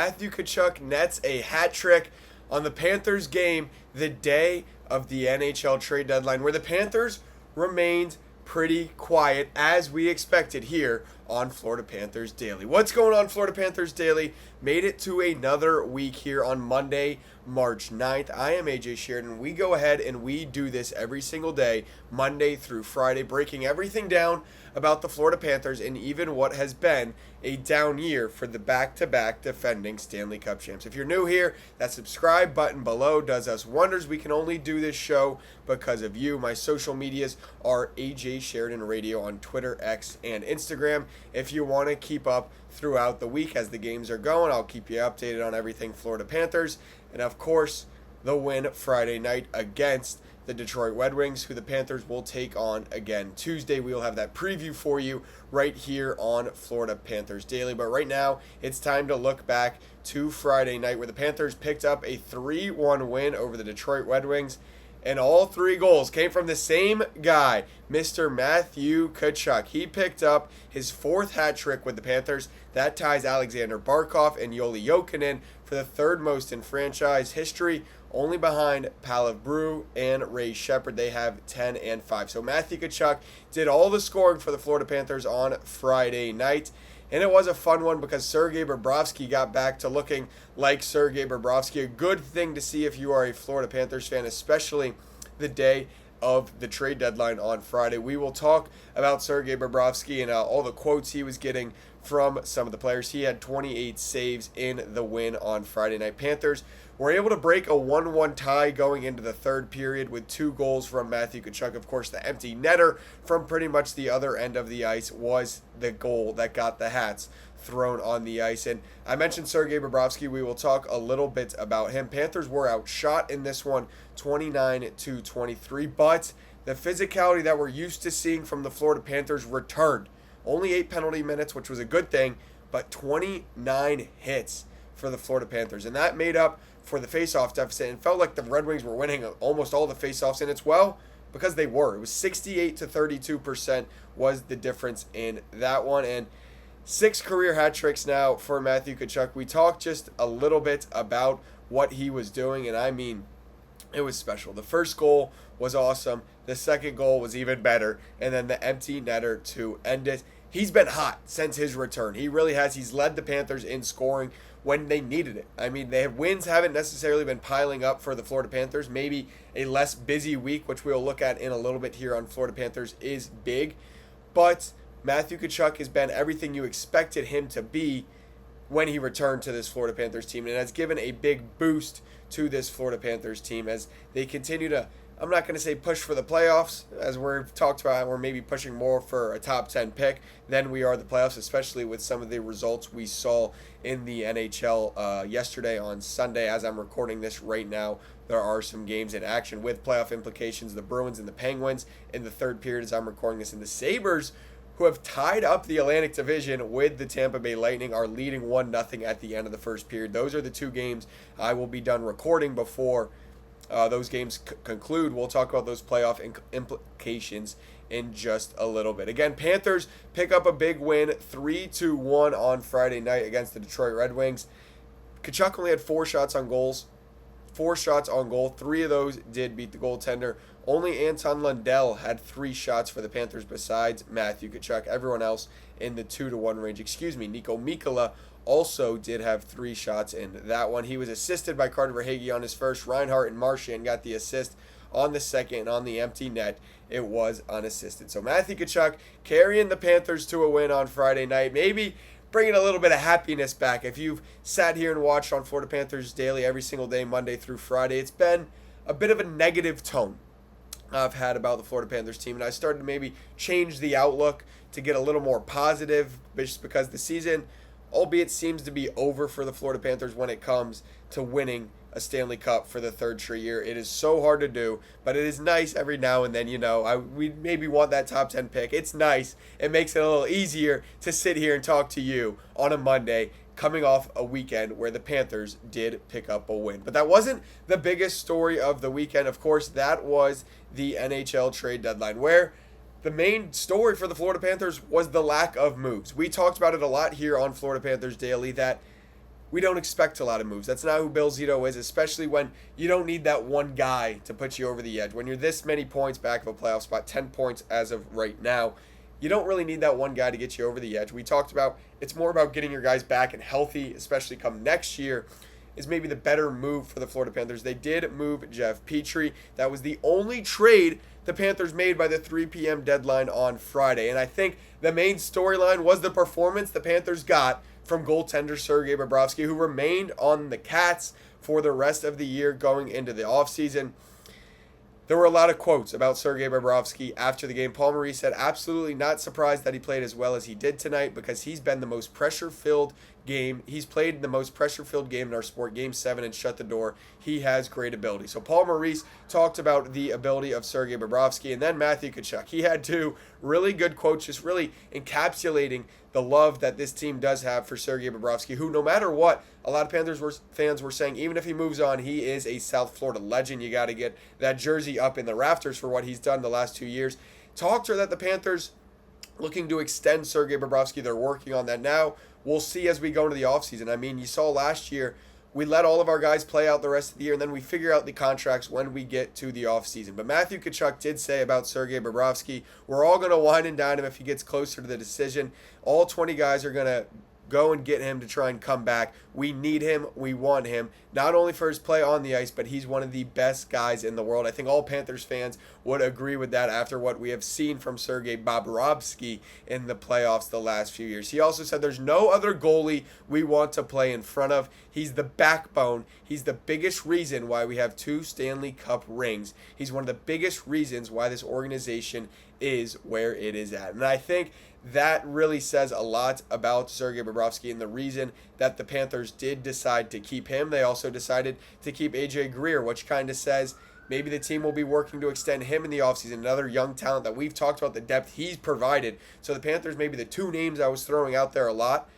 Matthew Tkachuk nets a hat trick on the Panthers game the day of the NHL trade deadline, where the Panthers remained pretty quiet as we expected here on Florida Panthers Daily. What's going on, Florida Panthers Daily? Made it to another week here on Monday, March 9th. I am AJ Sheridan. We go ahead and we do this every single day, Monday through Friday, breaking everything down about the Florida Panthers and even what has been a down year for the back-to-back defending Stanley Cup champs. If you're new here, that subscribe button below does us wonders. We can only do this show because of you. My social medias are AJ Sheridan Radio on Twitter, X, and Instagram. If you want to keep up throughout the week as the games are going, I'll keep you updated on everything Florida Panthers. And of course, the win Friday night against the Detroit Red Wings, who the Panthers will take on again Tuesday. We will have that preview for you right here on Florida Panthers Daily. But right now, it's time to look back to Friday night, where the Panthers picked up a 3-1 win over the Detroit Red Wings. And all three goals came from the same guy, Mr. Matthew Tkachuk. He picked up his fourth hat trick with the Panthers. That ties Alexander Barkov and Yoli Jokinen for the third most in franchise history, only behind Pavel Bure and Ray Shepherd. They have 10 and 5. So Matthew Tkachuk did all the scoring for the Florida Panthers on Friday night. And it was a fun one because Sergei Bobrovsky got back to looking like Sergei Bobrovsky. A good thing to see if you are a Florida Panthers fan, especially the day of the trade deadline on Friday. We will talk about Sergei Bobrovsky and all the quotes he was getting from some of the players. He had 28 saves in the win on Friday night. Panthers were able to break a 1-1 tie going into the third period with 2 goals from Matthew Tkachuk. Of course, the empty netter from pretty much the other end of the ice was the goal that got the hats thrown on the ice. And I mentioned Sergei Bobrovsky. We will talk a little bit about him. Panthers were outshot in this one 29-23, but the physicality that we're used to seeing from the Florida Panthers returned. Only 8 penalty minutes, which was a good thing, but 29 hits for the Florida Panthers. And that made up for the faceoff deficit, and felt like the Red Wings were winning almost all the faceoffs, and it's because they were. It was 68-32% was the difference in that one, and 6 career hat tricks now for Matthew Tkachuk. We talked just a little bit about what he was doing, and I mean, it was special. The first goal was awesome. The second goal was even better, and then the empty netter to end it. He's been hot since his return. He really has. He's led the Panthers in scoring when they needed it. I mean, wins haven't necessarily been piling up for the Florida Panthers. Maybe a less busy week, which we'll look at in a little bit here on Florida Panthers, is big. But Matthew Tkachuk has been everything you expected him to be when he returned to this Florida Panthers team, and has given a big boost to this Florida Panthers team as they continue to, I'm not going to say push for the playoffs, as we've talked about. We're maybe pushing more for a top 10 pick than we are the playoffs, especially with some of the results we saw in the NHL yesterday on Sunday. As I'm recording this right now, there are some games in action with playoff implications. The Bruins and the Penguins in the third period as I'm recording this, and the Sabres, who have tied up the Atlantic Division with the Tampa Bay Lightning, are leading 1-0 at the end of the first period. Those are the 2 games I will be done recording before those games conclude. We'll talk about those playoff implications in just a little bit. Again, Panthers pick up a big win, 3-1 on Friday night against the Detroit Red Wings. Tkachuk only had 4 shots on goal. 3 of those did beat the goaltender. Only Anton Lundell had 3 shots for the Panthers besides Matthew Tkachuk. Everyone else in the 2-1 range. Nico Mikkola also did have 3 shots in that one. He was assisted by Carter Verhaeghe on his first. Reinhart and Marchand got the assist on the second, and on the empty net, it was unassisted. So Matthew Tkachuk carrying the Panthers to a win on Friday night. Maybe bringing a little bit of happiness back. If you've sat here and watched on Florida Panthers Daily every single day, Monday through Friday, it's been a bit of a negative tone I've had about the Florida Panthers team, and I started to maybe change the outlook to get a little more positive, just because the season, albeit seems to be over for the Florida Panthers when it comes to winning a Stanley Cup for the third straight year. It is so hard to do, but it is nice every now and then. We maybe want that top 10 pick. It's nice. It makes it a little easier to sit here and talk to you on a Monday, coming off a weekend where the Panthers did pick up a win. But that wasn't the biggest story of the weekend. Of course, that was the NHL trade deadline, where the main story for the Florida Panthers was the lack of moves. We talked about it a lot here on Florida Panthers Daily, that we don't expect a lot of moves. That's not who Bill Zito is, especially when you don't need that one guy to put you over the edge. When you're this many points back of a playoff spot, 10 points as of right now, you don't really need that one guy to get you over the edge. We talked about it's more about getting your guys back and healthy, especially come next year, is maybe the better move for the Florida Panthers. They did move Jeff Petrie. That was the only trade the Panthers made by the 3 p.m. deadline on Friday. And I think the main storyline was the performance the Panthers got from goaltender Sergei Bobrovsky, who remained on the Cats for the rest of the year going into the offseason. There were a lot of quotes about Sergei Bobrovsky after the game. Paul Maurice said, absolutely not surprised that he played as well as he did tonight because he's been the most pressure-filled game. He's played the most pressure-filled game in our sport, Game 7, and shut the door. He has great ability. So Paul Maurice talked about the ability of Sergei Bobrovsky, and then Matthew Tkachuk. He had two really good quotes just really encapsulating the love that this team does have for Sergei Bobrovsky, who no matter what, a lot of Panthers fans were saying, even if he moves on, he is a South Florida legend. You got to get that jersey up in the rafters for what he's done the last 2 years. Talked to her that the Panthers looking to extend Sergei Bobrovsky. They're working on that now. We'll see as we go into the offseason. I mean, you saw last year, we let all of our guys play out the rest of the year, and then we figure out the contracts when we get to the offseason. But Matthew Tkachuk did say about Sergei Bobrovsky, we're all going to wine and dine him if he gets closer to the decision. All 20 guys are going to go and get him to try and come back. We need him. We want him, not only for his play on the ice, but he's one of the best guys in the world. I think all Panthers fans would agree with that after what we have seen from Sergei Bobrovsky in the playoffs the last few years. He also said there's no other goalie we want to play in front of. He's the backbone. He's the biggest reason why we have 2 Stanley Cup rings. He's one of the biggest reasons why this organization is where it is at. And I think that really says a lot about Sergei Bobrovsky and the reason that the Panthers did decide to keep him. They also decided to keep AJ Greer, which kind of says maybe the team will be working to extend him in the offseason. Another young talent that we've talked about, the depth he's provided. So the Panthers, maybe the 2 names I was throwing out there a lot,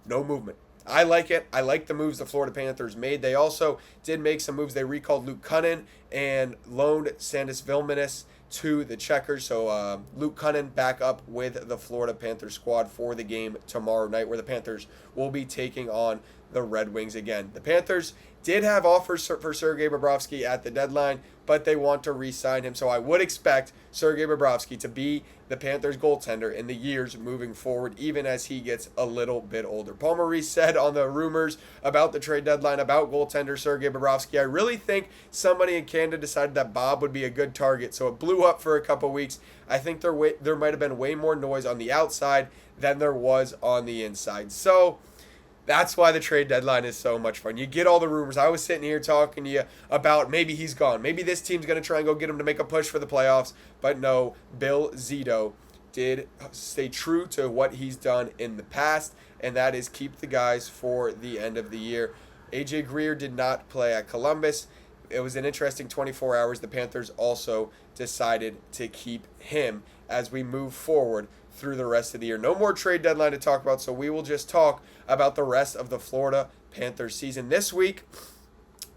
no movement. I like it. I like the moves the Florida Panthers made. They also did make some moves. They recalled Luke Kunin and loaned Sandis Vilmanis to the Checkers. So Luke Kunin back up with the Florida Panthers squad for the game tomorrow night, where the Panthers will be taking on the Red Wings again. The Panthers did have offers for Sergei Bobrovsky at the deadline, but they want to re-sign him. So I would expect Sergei Bobrovsky to be the Panthers goaltender in the years moving forward, even as he gets a little bit older. Paul Maurice said on the rumors about the trade deadline about goaltender Sergei Bobrovsky, I really think somebody in Canada decided that Bob would be a good target, so it blew up for a couple weeks. I think there might have been way more noise on the outside than there was on the inside. So that's why the trade deadline is so much fun. You get all the rumors. I was sitting here talking to you about maybe he's gone. Maybe this team's going to try and go get him to make a push for the playoffs. But no, Bill Zito did stay true to what he's done in the past, and that is keep the guys for the end of the year. AJ Greer did not play at Columbus. It was an interesting 24 hours. The Panthers also decided to keep him as we move forward through the rest of the year. No more trade deadline to talk about, so we will just talk about the rest of the Florida Panthers season. This week,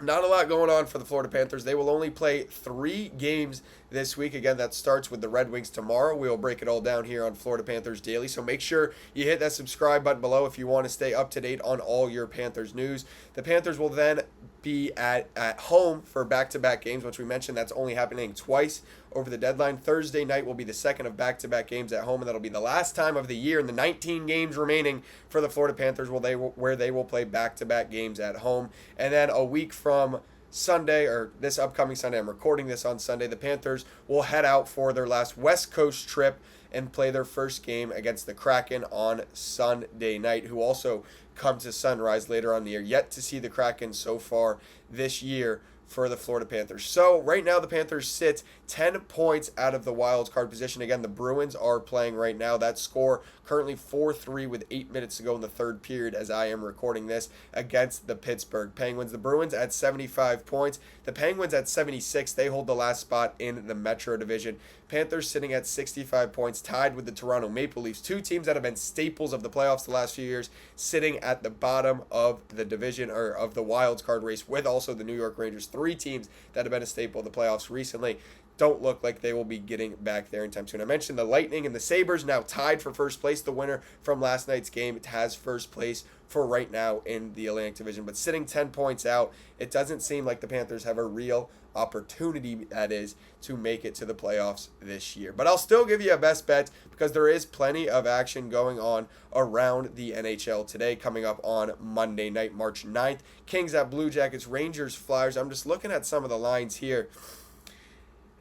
not a lot going on for the Florida Panthers. They will only play 3 games this week. Again, that starts with the Red Wings tomorrow. We will break it all down here on Florida Panthers Daily. So make sure you hit that subscribe button below if you want to stay up to date on all your Panthers news. The Panthers will then be at home for back-to-back games, which we mentioned that's only happening twice over the deadline. Thursday night will be the second of back-to-back games at home, and that'll be the last time of the year in the 19 games remaining for the Florida Panthers where they will play back-to-back games at home. And then a week from Sunday, or this upcoming Sunday, I'm recording this on Sunday, the Panthers will head out for their last West Coast trip and play their first game against the Kraken on Sunday night, who also come to Sunrise later on in the year. Yet to see the Kraken so far this year for the Florida Panthers. So right now the Panthers sit 10 points out of the wild card position. Again, the Bruins are playing right now. That score currently 4-3 with 8 minutes to go in the third period as I am recording this against the Pittsburgh Penguins. The Bruins at 75 points. The Penguins at 76. They hold the last spot in the Metro Division. Panthers sitting at 65 points, tied with the Toronto Maple Leafs. 2 teams that have been staples of the playoffs the last few years, sitting at the bottom of the division, or of the wild card race, with also the New York Rangers. 3 teams that have been a staple of the playoffs recently don't look like they will be getting back there anytime soon. I mentioned the Lightning and the Sabres now tied for first place. The winner from last night's game has first place for right now in the Atlantic Division. But sitting 10 points out, it doesn't seem like the Panthers have a real opportunity, that is, to make it to the playoffs this year. But I'll still give you a best bet because there is plenty of action going on around the NHL today, coming up on Monday night, March 9th. Kings at Blue Jackets, Rangers, Flyers. I'm just looking at some of the lines here,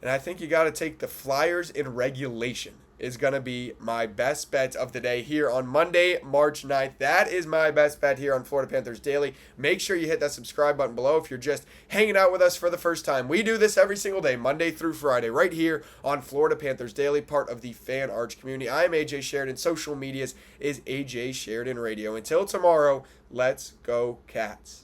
and I think you got to take the Flyers in regulation is going to be my best bet of the day here on Monday, March 9th. That is my best bet here on Florida Panthers Daily. Make sure you hit that subscribe button below if you're just hanging out with us for the first time. We do this every single day, Monday through Friday, right here on Florida Panthers Daily, part of the Fan Arch community. I'm AJ Sheridan. Social medias is AJ Sheridan Radio. Until tomorrow, let's go Cats.